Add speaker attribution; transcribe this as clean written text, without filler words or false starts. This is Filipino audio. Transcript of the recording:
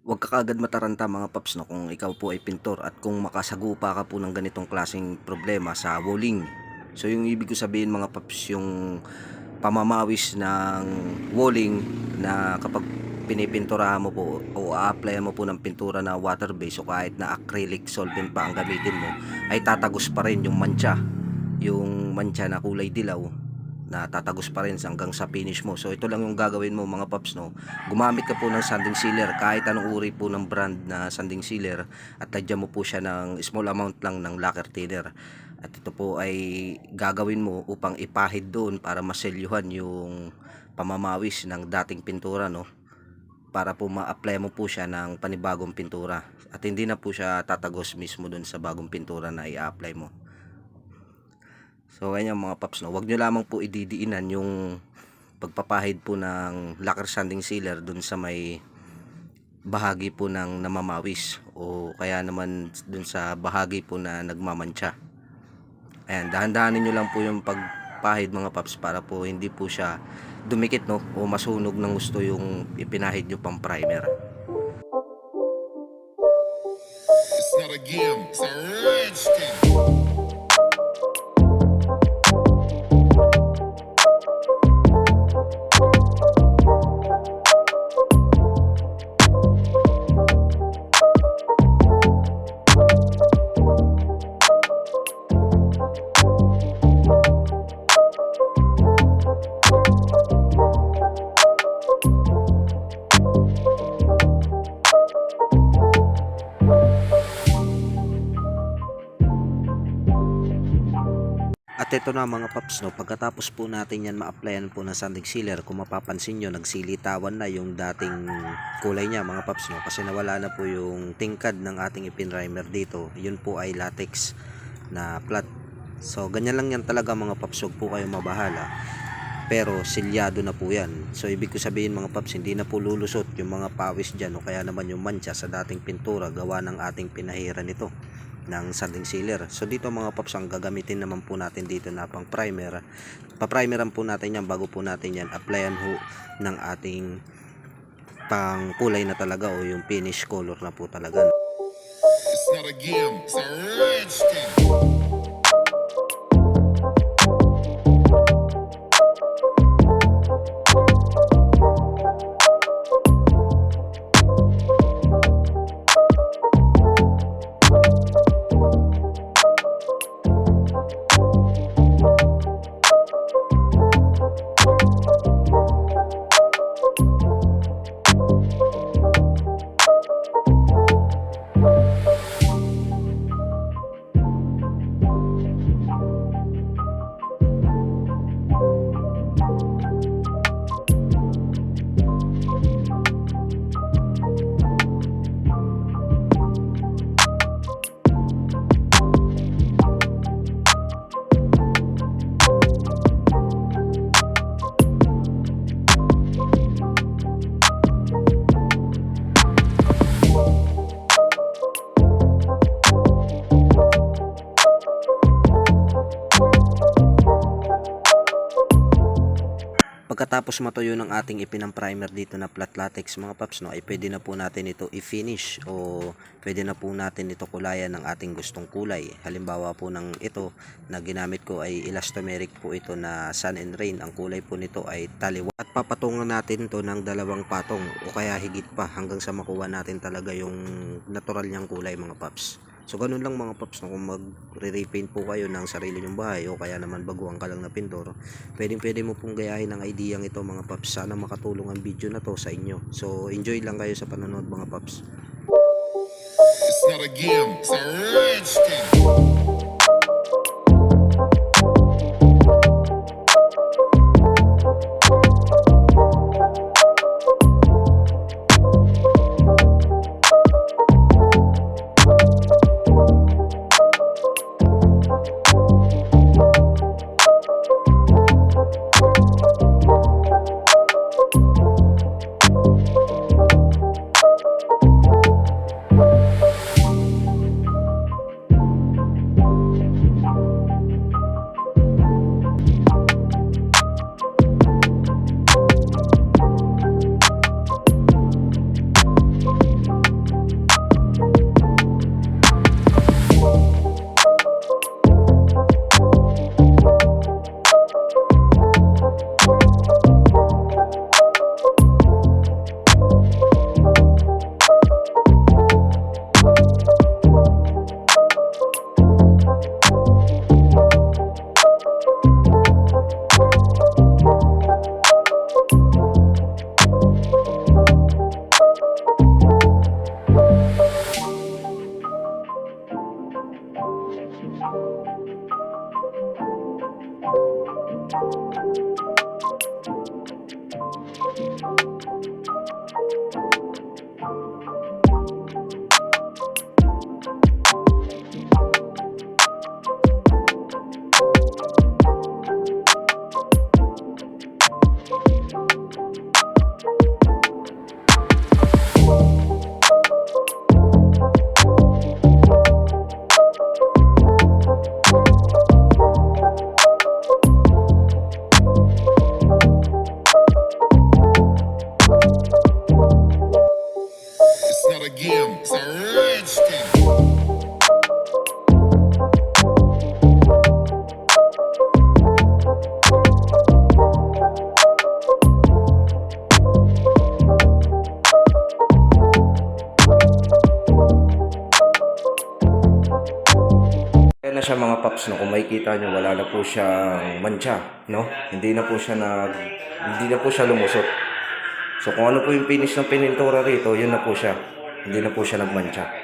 Speaker 1: Huwag ka kaagad mataranta mga paps, no, kung ikaw po ay pintor at kung makasagupa ka po ng ganitong klaseng problema sa walling. So yung ibig ko sabihin mga paps, yung pamamawis ng walling na kapag pinipinturahan mo po o a-apply mo po ng pintura na water base o kahit na acrylic solvent pa ang gamitin mo, ay tatagos pa rin yung mancha na kulay dilaw, na tatagos pa rin hanggang sa finish mo. So ito lang yung gagawin mo mga paps, no. Gumamit ka po ng sanding sealer, kahit anong uri po ng brand na sanding sealer, at lagyan mo po siya ng small amount lang ng lacquer thinner. At ito po ay gagawin mo upang ipahid doon para maselyuhan yung pamamawis ng dating pintura, no, para po ma-apply mo po siya ng panibagong pintura at hindi na po siya tatagos mismo doon sa bagong pintura na i-apply mo. So ganyan mga paps, no, wag nyo lamang po ididiinan yung pagpapahid po ng lacquer sanding sealer dun sa may bahagi po ng namamawis o kaya naman dun sa bahagi po na nagmamantsa. Ayan, dahan-dahanin nyo lang po yung pagpahid mga paps para po hindi po siya dumikit, no, o masunog ng gusto yung ipinahid nyo pang primer.
Speaker 2: It's not a game, it's a rich thing.
Speaker 1: At ito na mga paps, no, pagkatapos po natin yan ma-applyan po ng sanding sealer, kung mapapansin nyo, nagsilitawan na yung dating kulay niya mga paps, no, kasi nawala na po yung tingkad ng ating ipinrimer dito. Yun po ay latex na flat. So ganyan lang yan talaga mga paps, huwag po kayo mabahala, pero silyado na po yan. So ibig ko sabihin mga paps, hindi na po lulusot yung mga pawis dyan o kaya naman yung mancha sa dating pintura gawa ng ating pinahiran nito ng sanding sealer. So dito mga paps, ang gagamitin naman po natin dito na pang primer, paprimeran po natin yan bago po natin yan applyan ho ng ating pang kulay na talaga o yung finish color na po talaga.
Speaker 2: It's not a game, it's a rich thing.
Speaker 1: Pagkatapos matuyo ng ating ipinang primer dito na flat latex mga paps, no, ay pwede na po natin ito i-finish o pwede na po natin ito kulayan ng ating gustong kulay. Halimbawa po ng ito na ginamit ko ay elastomeric po ito na sun and rain. Ang kulay po nito ay taliwa. At papatungan natin ito ng dalawang patong o kaya higit pa hanggang sa makuha natin talaga yung natural niyang kulay mga paps. So ganun lang mga paps, no, kung magre-repaint po kayo ng sarili nyong bahay o kaya naman baguhan ka lang na pintor, pwede mo pong gayahin ang ideyang ito mga paps. Sana makatulong ang video na to sa inyo. So enjoy lang kayo sa panonood mga paps.
Speaker 2: It's not a game, it's a rich thing.
Speaker 1: siya mga paps, no? Kung makikita nyo, wala na po siyang mancha, no? Hindi na po siya lumusot. So kung ano po yung finish ng pinintura rito, yun na po siya. Hindi na po siya nagmancha.